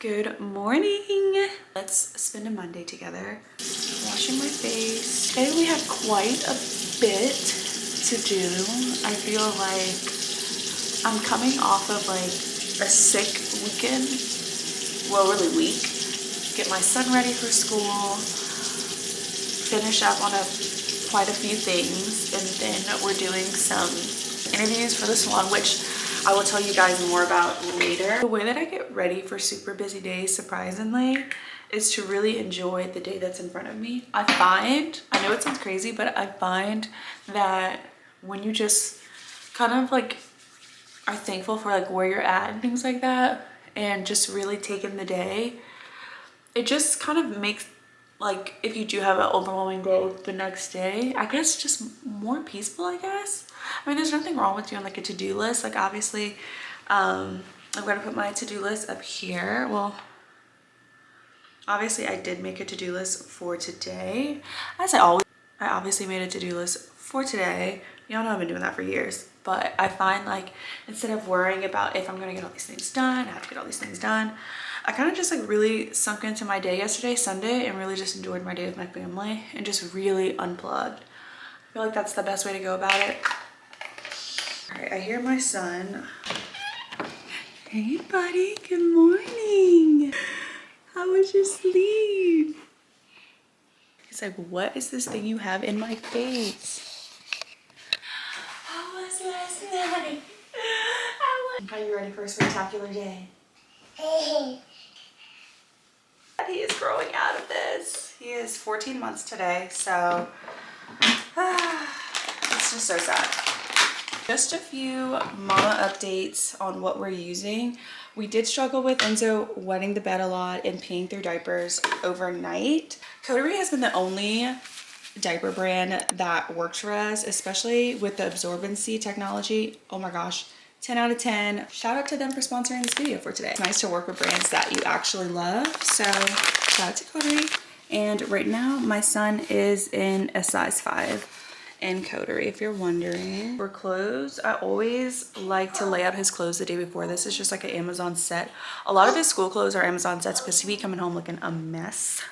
Good morning. Let's spend a Monday together. Washing my face. Today we have quite a bit to do. I feel like I'm coming off of like a sick weekend. Well, really weak. Get my son ready for school. Finish up on quite a few things. And then we're doing some interviews for the salon, which I will tell you guys more about later. The way that I get ready for super busy days, surprisingly, is to really enjoy the day that's in front of me. I know it sounds crazy, but I find that when you just kind of like are thankful for like where you're at and things like that, and just really take in the day, it just kind of makes, like, if you do have an overwhelming day the next day, I guess just more peaceful, I guess. I mean, there's nothing wrong with doing like a to-do list. Like, obviously, I'm gonna put my to-do list up here. Well, obviously I did make a to-do list for today. As I obviously made a to-do list for today. Y'all know I've been doing that for years. But I find like, instead of worrying about if I'm gonna get all these things done, I have to get all these things done, I kind of just like really sunk into my day yesterday, Sunday, and really just enjoyed my day with my family and just really unplugged. I feel like that's the best way to go about it. All right, I hear my son. Hey buddy, good morning. How was your sleep? He's like, what is this thing you have in my face? How was last night? Are you ready for a spectacular day? He is growing out of this. He is 14 months today, so it's just so sad. Just a few mama updates on what we're using. We did struggle with Enzo wetting the bed a lot and peeing through diapers overnight. Coterie has been the only diaper brand that works for us, especially with the absorbency technology. Oh my gosh, 10 out of 10. Shout out to them for sponsoring this video for today. It's nice to work with brands that you actually love. So shout out to Coterie. And right now my son is in a size 5 in Coterie, if you're wondering. For clothes, I always like to lay out his clothes the day before. This is just like an Amazon set. A lot of his school clothes are Amazon sets because he be coming home looking a mess.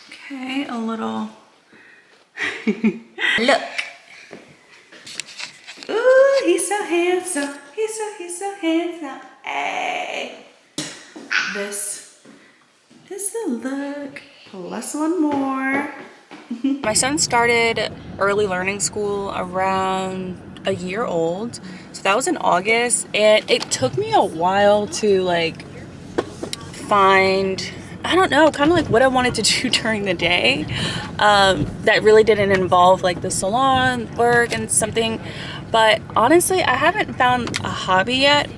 Okay, a little look. Ooh, he's so handsome. He's so handsome. Hey. This is the look. Plus one more. My son started early learning school around a year old. So that was in August. And it took me a while to like find, I don't know, kind of like what I wanted to do during the day. That really didn't involve like the salon work and something. But honestly, I haven't found a hobby yet.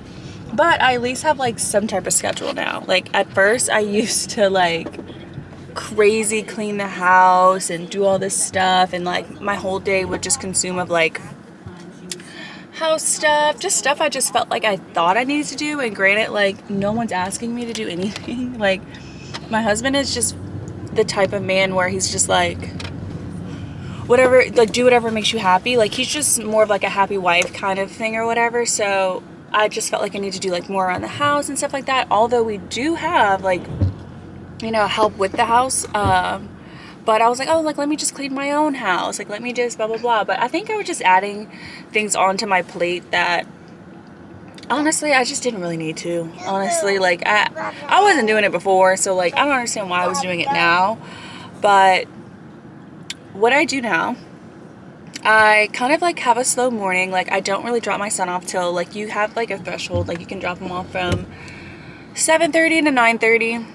But I at least have like some type of schedule now. Like at first I used to like crazy clean the house and do all this stuff, and like my whole day would just consume of like house stuff, just stuff I just felt like I thought I needed to do. And granted, like no one's asking me to do anything. Like my husband is just the type of man where he's just like, whatever, like do whatever makes you happy. Like he's just more of like a happy wife kind of thing or whatever. So I just felt like I need to do like more around the house and stuff like that, although we do have like, you know, help with the house. But I was like, oh, like let me just clean my own house, like let me just blah blah blah. But I think I was just adding things onto my plate that honestly I just didn't really need to. Honestly, like I wasn't doing it before, so like I don't understand why I was doing it now. But what I do now, I kind of like have a slow morning. Like I don't really drop my son off till like you have like a threshold, like you can drop him off from 7:30 to 9:30.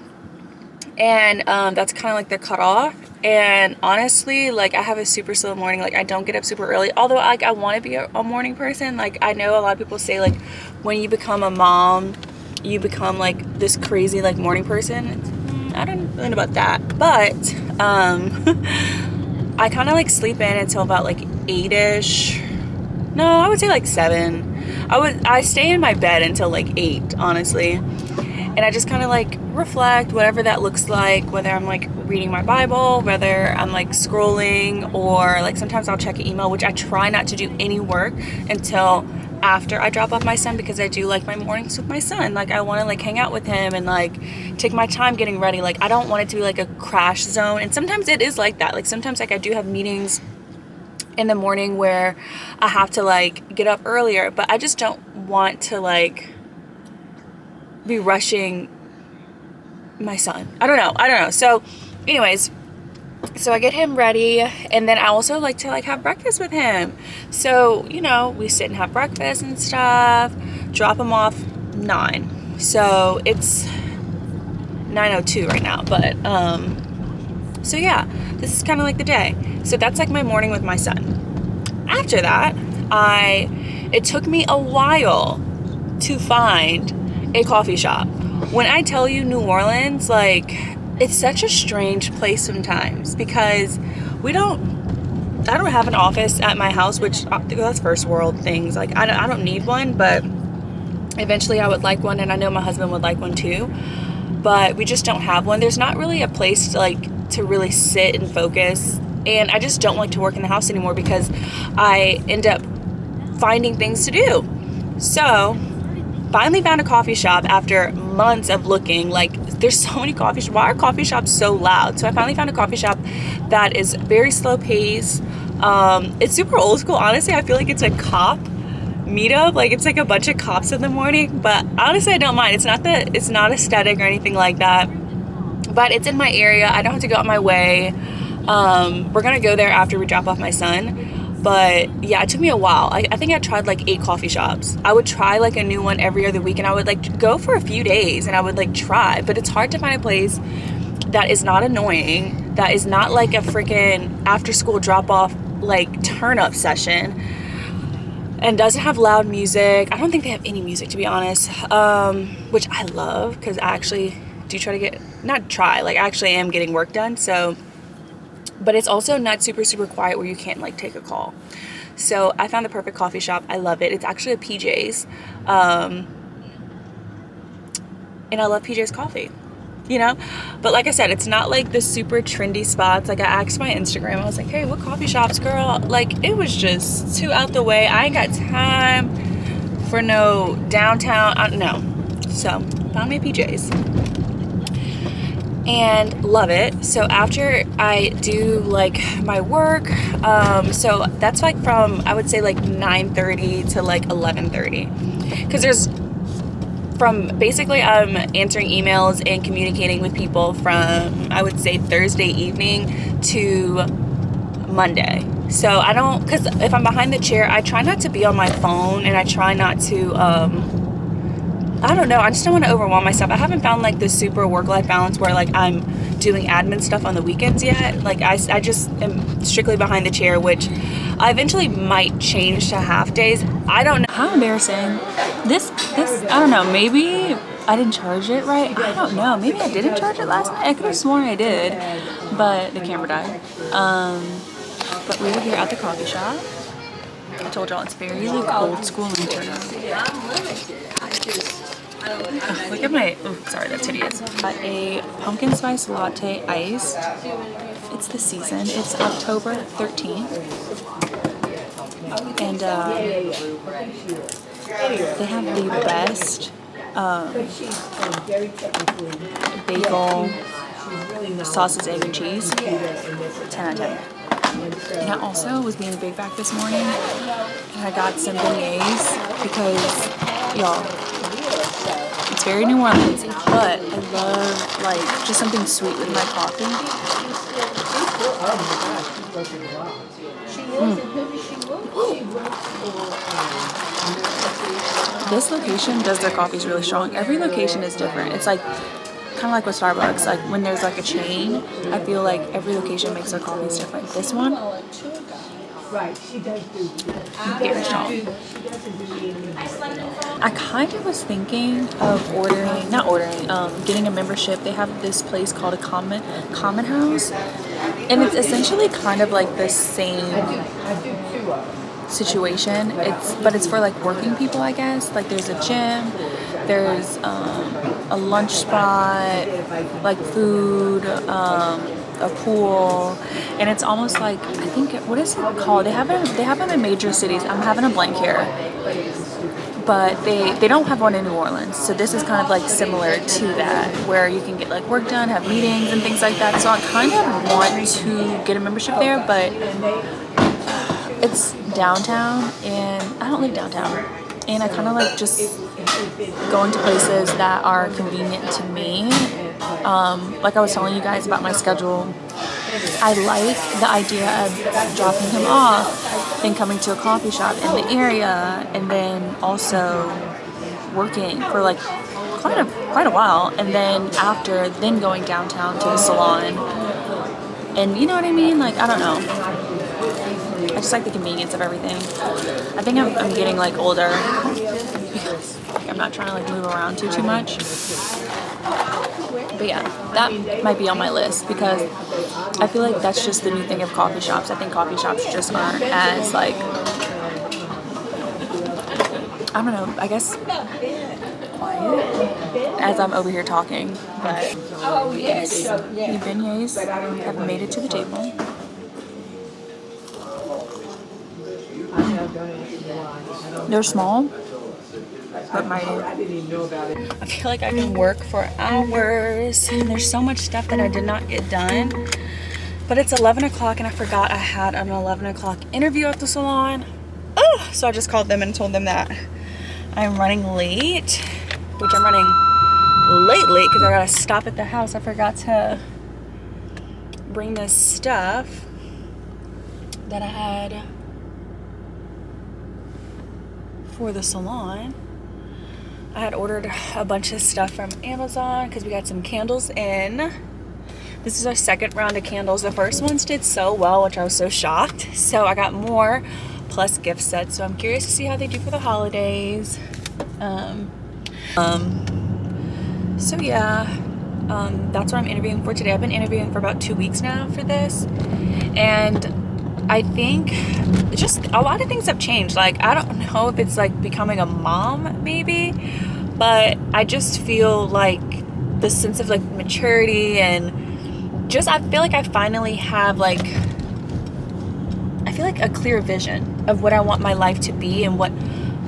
And that's kind of like their cutoff. And honestly, like I have a super slow morning. Like I don't get up super early, although like I want to be a morning person. Like I know a lot of people say like when you become a mom you become like this crazy like morning person. I don't really know about that, but I kind of like sleep in until about like 8ish. No, I would say like 7. I stay in my bed until like 8, honestly. And I just kind of like reflect, whatever that looks like, whether I'm like reading my Bible, whether I'm like scrolling, or like sometimes I'll check an email, which I try not to do any work until after I drop off my son, because I do like my mornings with my son. Like, I want to like hang out with him and like take my time getting ready. Like, I don't want it to be like a crash zone. And sometimes it is like that. Like, sometimes like I do have meetings in the morning where I have to like get up earlier, but I just don't want to like be rushing my son. I don't know. So anyways, so I get him ready, and then I also like to like have breakfast with him. So, you know, we sit and have breakfast and stuff, drop him off 9. So it's 9:02 right now, but so yeah, this is kind of like the day. So that's like my morning with my son. After that, it took me a while to find a coffee shop. When I tell you New Orleans, like, it's such a strange place sometimes, because I don't have an office at my house, which that's first world things. Like, I don't need one, but eventually I would like one, and I know my husband would like one too, but we just don't have one. There's not really a place to really sit and focus, and I just don't like to work in the house anymore because I end up finding things to do. So finally found a coffee shop after months of looking. Like, there's so many coffee shops. Why are coffee shops so loud? So I finally found a coffee shop that is very slow paced. It's super old school. Honestly, I feel like it's a cop meetup. Like, it's like a bunch of cops in the morning, but honestly I don't mind. It's not aesthetic or anything like that, but it's in my area. I don't have to go out my way. We're gonna go there after we drop off my son. But yeah, it took me a while. I think I tried like 8 coffee shops. I would try like a new one every other week, and I would like go for a few days and I would like try, but it's hard to find a place that is not annoying, that is not like a freaking after school drop off like turn up session, and doesn't have loud music. I don't think they have any music, to be honest, which I love, because I actually do try to I actually am getting work done. So, but it's also not super quiet where you can't like take a call. So I found the perfect coffee shop. I love it. It's actually a PJ's, and I love PJ's coffee, you know. But like I said, it's not like the super trendy spots. Like, I asked my Instagram, I was like, hey, what coffee shops, girl? Like, it was just too out the way. I ain't got time for no downtown, no. So found me a PJ's and love it. So after I do like my work, so that's like from, I would say like 9:30 to like 11:30, because there's from basically I'm answering emails and communicating with people from, I would say, Thursday evening to Monday. So I don't, because if I'm behind the chair, I try not to be on my phone, and I try not to I don't know, I just don't want to overwhelm myself. I haven't found like the super work-life balance where like I'm doing admin stuff on the weekends yet. Like, I just am strictly behind the chair, which I eventually might change to half days. I don't know. How embarrassing. This, I don't know, maybe I didn't charge it right. I don't know, maybe I didn't charge it last night. I could have sworn I did, but the camera died. But we were here at the coffee shop. I told y'all it's very like old school and look at my, oh, sorry, that's hideous. Got a pumpkin spice latte iced. It's the season. It's October 13th. And they have the best bagel, sausage, egg, and cheese. 10 out of 10. And I also was being a big back this morning, and I got some beignets because, y'all, it's very New Orleans, but I love like just something sweet with my coffee. This location does their coffees really strong. Every location is different. It's like kind of like with Starbucks. Like, when there's like a chain, I feel like every location makes their coffees different. This one, very strong. I kind of was thinking of getting a membership. They have this place called a common house, and it's essentially kind of like the same situation. But it's for like working people, I guess. Like, there's a gym, there's a lunch spot, like food, a pool, and it's almost like, I think, what is it called? They have them in major cities. I'm having a blank here. but they don't have one in New Orleans. So this is kind of like similar to that, where you can get like work done, have meetings and things like that. So I kind of want to get a membership there, but it's downtown and I don't live downtown. And I kind of like just going to places that are convenient to me. Like I was telling you guys about my schedule, I like the idea of dropping him off, then coming to a coffee shop in the area, and then also working for like quite a while, and then after, then going downtown to the salon. And you know what I mean? Like, I don't know. I just like the convenience of everything. I think I'm getting like older because like, I'm not trying to like move around too much. But yeah, that might be on my list because I feel like that's just the new thing of coffee shops. I think coffee shops just aren't as like, I don't know, I guess quiet as I'm over here talking. But yes, the beignets have made it to the table. They're small, but mighty. I feel like I can work for hours. There's so much stuff that I did not get done. But it's 11 o'clock and I forgot I had an 11 o'clock interview at the salon. Oh, so I just called them and told them that I'm running late, which I'm running late because I gotta stop at the house. I forgot to bring this stuff that I had for the salon. I had ordered a bunch of stuff from Amazon because we got some candles in. This is our second round of candles. The first ones did so well, which I was so shocked. So I got more plus gift sets. So I'm curious to see how they do for the holidays. So yeah, that's what I'm interviewing for today. I've been interviewing for about 2 weeks now for this. And I think just a lot of things have changed. Like, I don't know if it's like becoming a mom maybe, but I just feel like the sense of like maturity and just, I feel like I finally have like, I feel like a clear vision of what I want my life to be and what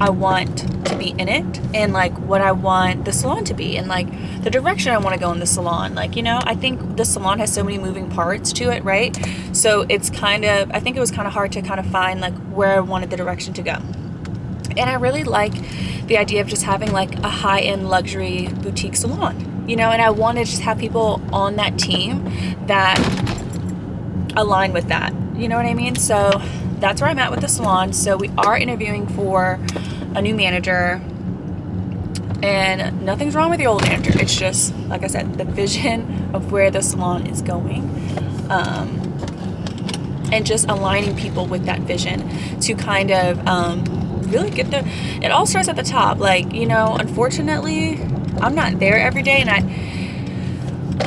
I want to be in it, and like what I want the salon to be, and like the direction I want to go in the salon. Like, you know, I think the salon has so many moving parts to it, right? So it's kind of, I think it was kind of hard to kind of find like where I wanted the direction to go. And I really like the idea of just having like a high-end luxury boutique salon, you know, and I want to just have people on that team that align with that, you know what I mean? So that's where I'm at with the salon. So we are interviewing for a new manager, and nothing's wrong with the old manager. It's just, like I said, the vision of where the salon is going, and just aligning people with that vision to kind of really get it all starts at the top. Like, you know, unfortunately, I'm not there every day, and I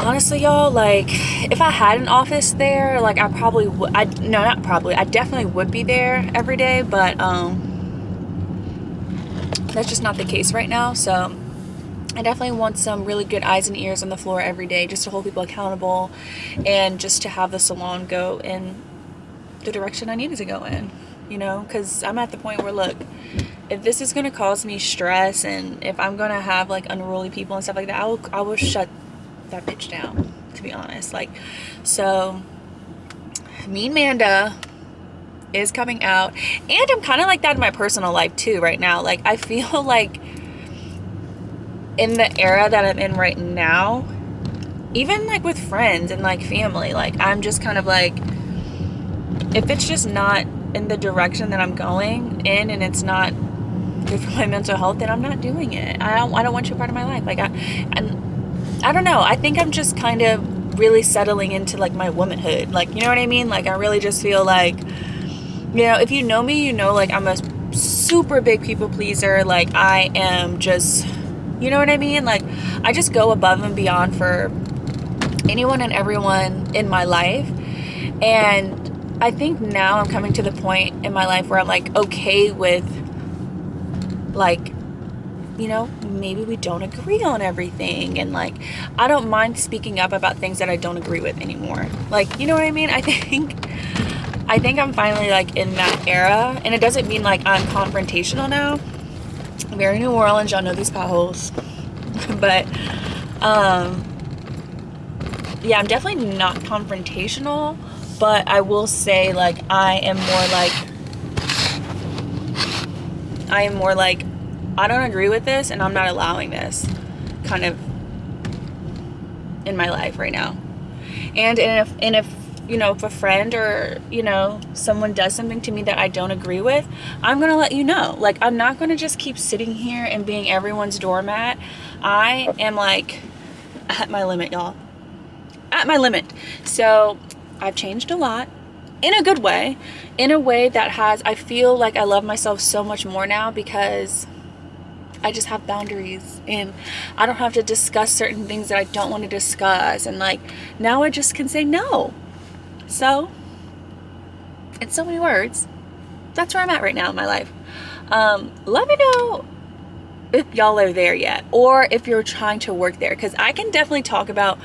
honestly, y'all, like, if I had an office there, like, I probably would, I definitely would be there every day, but that's just not the case right now. So I definitely want some really good eyes and ears on the floor every day, just to hold people accountable and just to have the salon go in the direction I need it to go in, you know, because I'm at the point where, look, if this is going to cause me stress and if I'm going to have like unruly people and stuff like that, I will shut that bitch down, to be honest. Like, so me and Amanda is coming out, and I'm kind of like that in my personal life too right now. Like, I feel like in the era that I'm in right now, even like with friends and like family, like I'm just kind of like, if it's just not in the direction that I'm going in and it's not good for my mental health, then I'm not doing it. I don't want you a part of my life. Like, I don't know. I think I'm just kind of really settling into like my womanhood. Like, you know what I mean? Like, I really just feel like, you know, if you know me, you know, like I'm a super big people pleaser. Like, I am just, you know what I mean? Like, I just go above and beyond for anyone and everyone in my life. And I think now I'm coming to the point in my life where I'm like okay with, like, you know, maybe we don't agree on everything, and like I don't mind speaking up about things that I don't agree with anymore. Like, you know what I mean? I think I'm finally like in that era, and it doesn't mean like I'm confrontational now. Very New Orleans, y'all know these potholes. But yeah, I'm definitely not confrontational, but I will say, like, I am more like I don't agree with this and I'm not allowing this kind of in my life right now. And if you know, if a friend or, you know, someone does something to me that I don't agree with, I'm gonna let you know. Like, I'm not gonna just keep sitting here and being everyone's doormat. I am, like, at my limit, y'all. At my limit. So I've changed a lot in a good way, in a way that I feel like I love myself so much more now because I just have boundaries and I don't have to discuss certain things that I don't want to discuss. And, like, now I just can say no. So, in so many words, that's where I'm at right now in my life. Let me know if y'all are there yet, or if you're trying to work there, because I can definitely talk about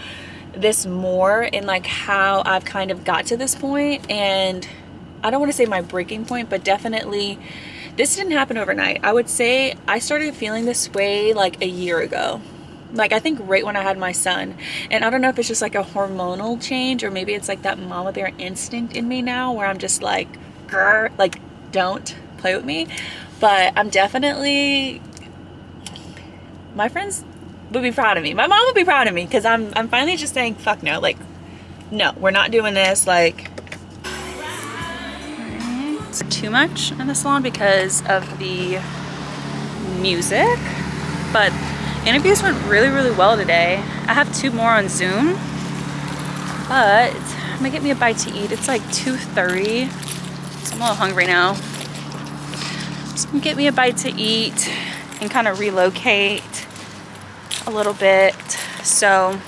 this more in, like, how I've kind of got to this point. And I don't want to say my breaking point, but definitely this didn't happen overnight. I would say I started feeling this way like a year ago. Like, I think right when I had my son. And I don't know if it's just like a hormonal change, or maybe it's like that mama bear instinct in me now where I'm just like, grr, like, don't play with me. But I'm definitely, my friends would be proud of me. My mom would be proud of me because I'm finally just saying, fuck no. Like, no, we're not doing this. Like, it's too much in the salon because of the music. But interviews went really, really well today. I have 2 more on Zoom, but I'm gonna get me a bite to eat. It's like 2:30, so I'm a little hungry now. Just gonna get me a bite to eat and kind of relocate a little bit. So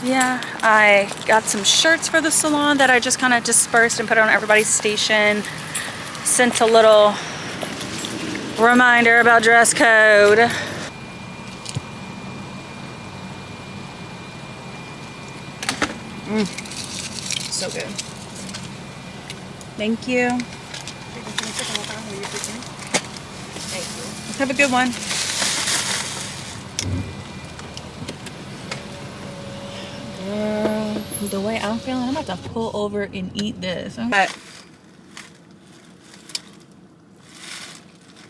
yeah, I got some shirts for the salon that I just kind of dispersed and put on everybody's station. Sent a little reminder about dress code. So good. Thank you. Have a good one. The way I'm feeling, I'm about to pull over and eat this. But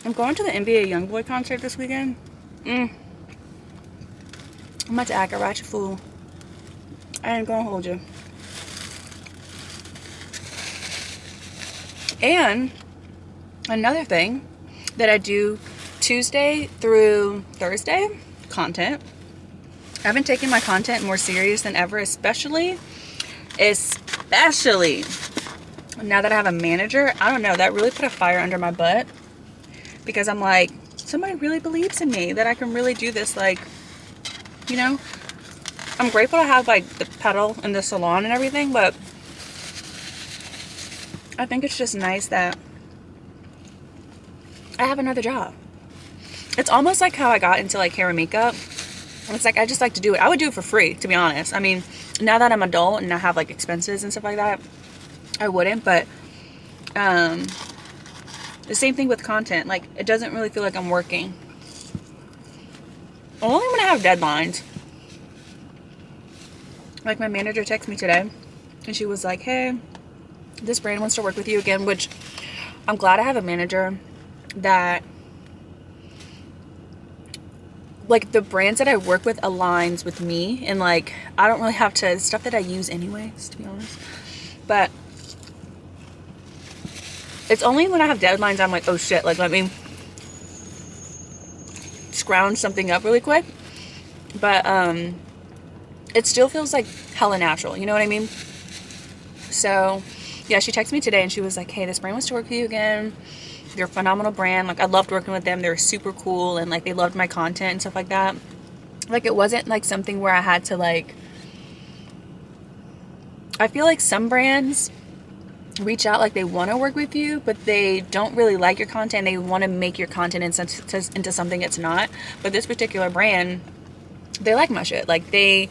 I'm going to the NBA Youngboy concert this weekend. I'm about to act a ratchet fool. I ain't gonna hold you. And another thing that I do Tuesday through Thursday, content. I've been taking my content more serious than ever, especially now that I have a manager. I don't know, that really put a fire under my butt. Because I'm like, somebody really believes in me, that I can really do this. Like, you know, I'm grateful to have, like, the pedal and the salon and everything, but I think it's just nice that I have another job. It's almost like how I got into, like, hair and makeup. It's like, I just like to do it. I would do it for free, to be honest. I mean, now that I'm adult and I have, like, expenses and stuff like that, I wouldn't, but the same thing with content. Like, it doesn't really feel like I'm working. Only when I have deadlines. Like, my manager texted me today and she was like, hey, this brand wants to work with you again, which I'm glad I have a manager that, like, the brands that I work with aligns with me, and, like, I don't really have to, stuff that I use anyways, to be honest. But it's only when I have deadlines I'm like, oh shit, like, let me scrounge something up really quick. But it still feels like hella natural, you know what I mean? So yeah, she texted me today and she was like, hey, this brand wants to work with you again. They're a phenomenal brand. Like, I loved working with them. They're super cool, and, like, they loved my content and stuff like that. Like, it wasn't like something where I had to, like, I feel like some brands reach out like they want to work with you, but they don't really like your content. They want to make your content into something it's not. But this particular brand, they like my shit. Like, they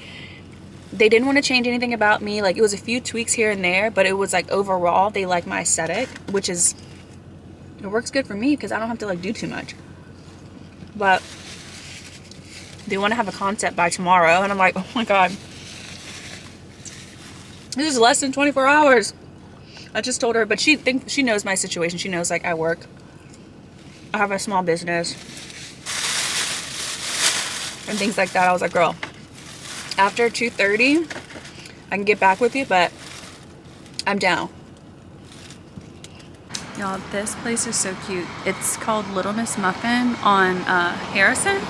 didn't want to change anything about me. Like, it was a few tweaks here and there, but it was like, overall, they like my aesthetic, which is It works good for me because I don't have to like do too much. But they want to have a concept by tomorrow, and I'm like, oh my god, this is less than 24 hours. I just told her, but she knows my situation. She knows like I work. I have a small business and things like that. I was like, girl, after 2:30, I can get back with you, but I'm down. Y'all, this place is so cute. It's called Little Miss Muffin on Harrison.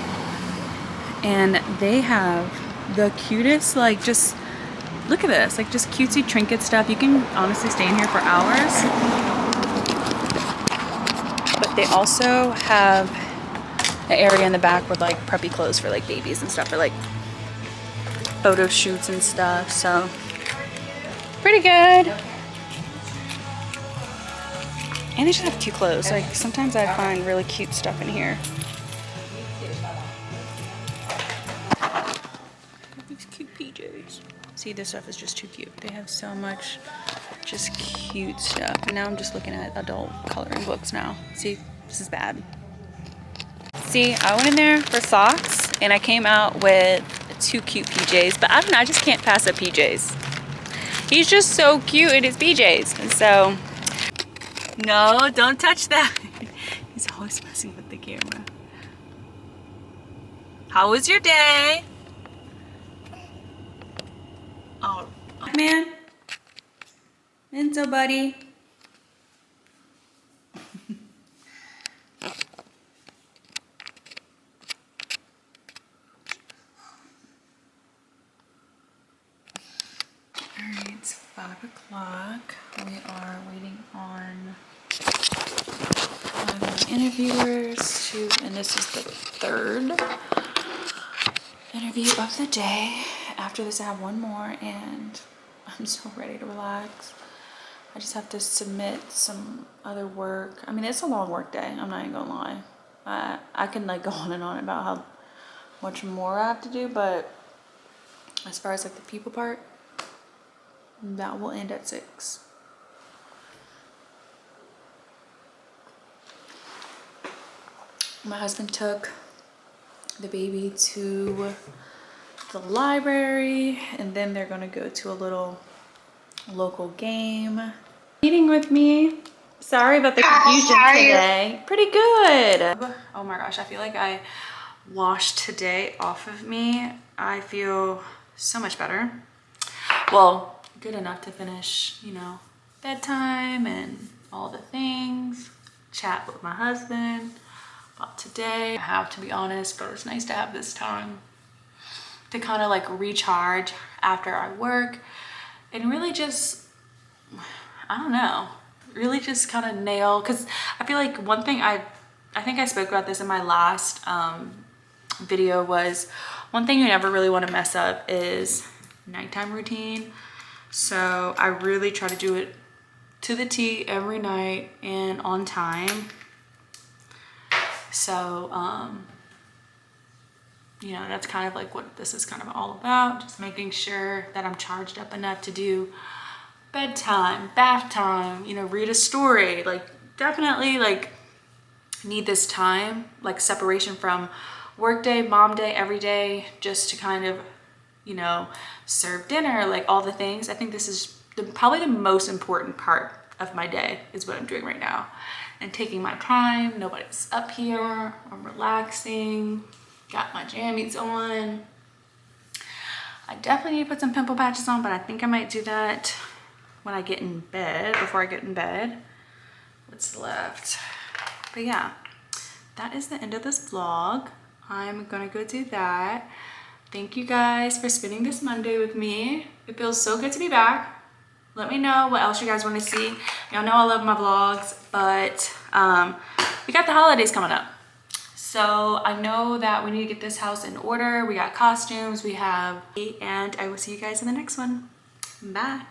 And they have the cutest, like, just look at this, like just cutesy trinket stuff. You can honestly stay in here for hours. But they also have an area in the back with like preppy clothes for like babies and stuff, for like photo shoots and stuff. So pretty good. And they just have cute clothes. Like sometimes I find really cute stuff in here. These cute PJs. See, this stuff is just too cute. They have so much just cute stuff. And now I'm just looking at adult coloring books now. See, this is bad. See, I went in there for socks and I came out with 2 cute PJs, but I don't know, I just can't pass up PJs. He's just so cute in his PJs. And so, no, don't touch that. He's always messing with the camera. How was your day? Oh, man. Enzo, buddy. Alright, it's 5 o'clock. We are waiting on interviewers to, and this is the 3rd interview of the day. After this I have 1 more and I'm so ready to relax. I just have to submit some other work. I mean, it's a long work day, I'm not even gonna lie. I can like go on and on about how much more I have to do, but as far as like the people part, that will end at 6. My husband took the baby to the library and then they're gonna go to a little local game. Meeting with me. Sorry about the confusion today. Pretty good. Oh my gosh, I feel like I washed today off of me. I feel so much better. Well, good enough to finish, you know, bedtime and all the things. Chat with my husband about today. I have to be honest, but it's nice to have this time to kind of like recharge after I work and really just, I don't know, really just kind of nail, because I feel like one thing I think I spoke about this in my last video, was one thing you never really want to mess up is nighttime routine. So I really try to do it to the T every night and on time. So you know, that's kind of like what this is kind of all about, just making sure that I'm charged up enough to do bedtime, bath time, you know, read a story. Like definitely like need this time, like separation from work day, mom day, every day, just to kind of, you know, serve dinner, like all the things. I think this is probably the most important part of my day is what I'm doing right now, and taking my time. Nobody's up here. I'm relaxing. Got my jammies on. I definitely need to put some pimple patches on, but I think I might do that when I get in bed, before I get in bed. What's left? But yeah, that is the end of this vlog. I'm gonna go do that. Thank you guys for spending this Monday with me. It feels so good to be back. Let me know what else you guys want to see. Y'all know I love my vlogs, but we got the holidays coming up. So I know that we need to get this house in order. We got costumes, we have, and I will see you guys in the next one. Bye.